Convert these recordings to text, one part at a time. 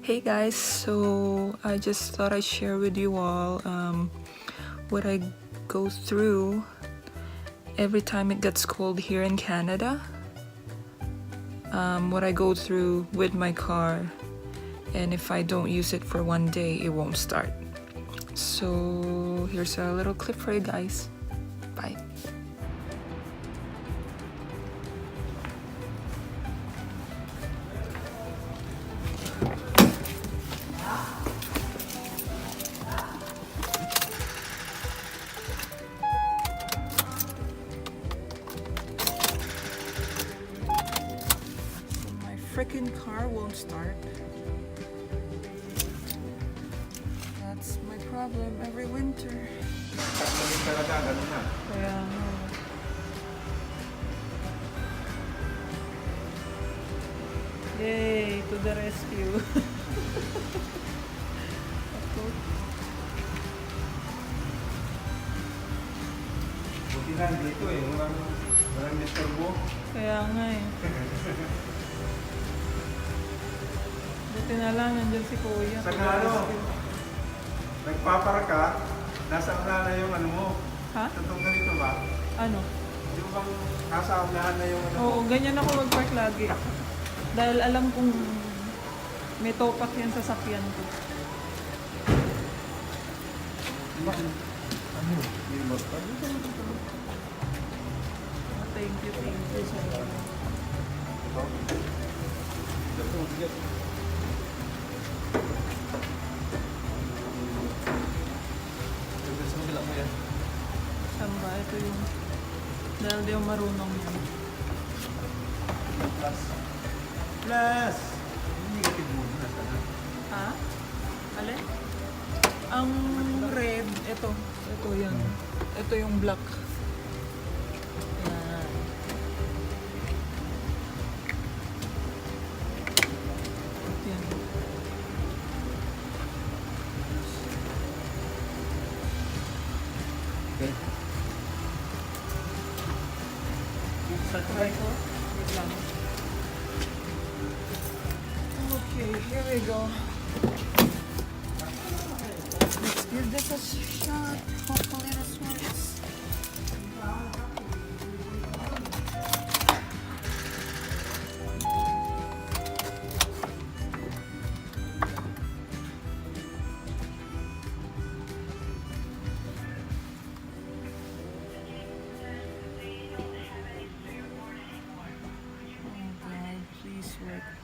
Hey guys, so I just thought I'd share with you all what I go through every time it gets cold here in Canada. What I go through with my car, and if I don't use it for one day, it won't start. So here's a little clip for you guys. Bye. Freaking car won't start. That's my problem every winter. Kaya nga. Yay, to the rescue. Buti na dito walang disturbo. Kaya nga eh. Buti na lang, nandyan si Kuya. Sa nagpaparka, nasa unahan na yung ano mo. Ha? Totoo ganito ba? Ano? Di ba bang nasa unahan na yung ano? Oo, ganyan ako mag-park lagi. Dahil alam kong may topak yan sa sakyan ko. Ano? Di ba? Thank you so much. Samba, ito yung dahil di yung marunong yan. Plus! Negative mood na sana. Ha? Alin? Ang red, ito yan. Ito yung black. Yan. Yan. Okay. Try ko. Wait lang. Okay, here we go. Let's give this a shot. Hopefully this works.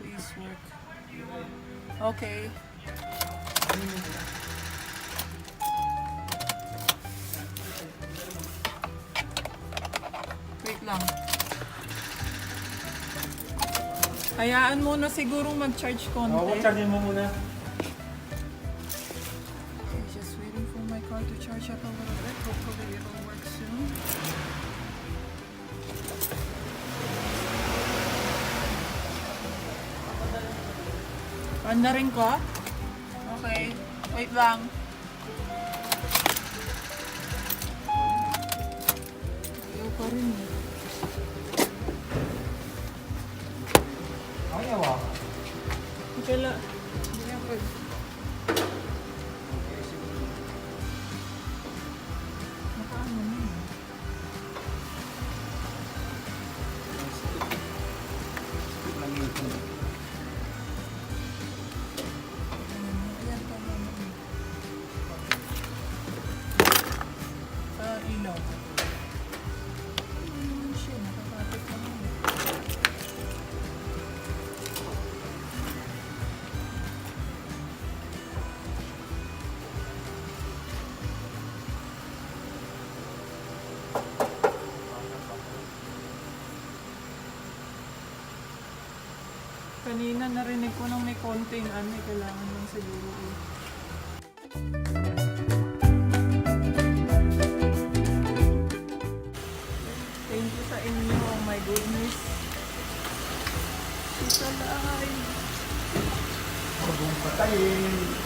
Please work. Okay. Wait lang. Hayaan mo na sigurong mag-charge konti. Oo, chargin mo muna. Okay, just waiting for my car to charge up a little bit. Hopefully it'll work soon. Anda rin ko? Okay. Wait lang. Ayaw pa rin eh. Ayaw ah. Okay lang. Hindi na pwede. Nakaano na eh. Ilaw. Siya, nakakapit na yun. Kanina narinig ko nang may konting kailangan lang siguro eh. Thank you sa inyo, oh my goodness. She's alive. Huwag patayin.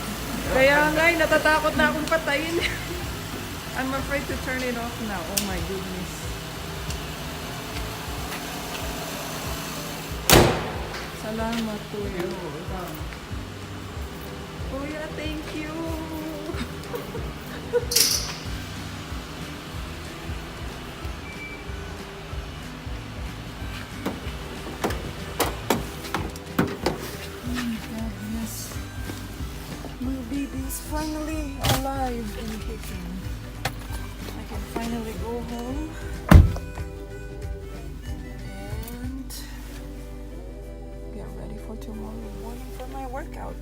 Kaya nga, natatakot na akong patayin. I'm afraid to turn it off now. Oh my goodness. Salamat to you. thank you. Oh my goodness. My baby is finally alive and kicking. I can finally go home and get ready for tomorrow morning for my workout.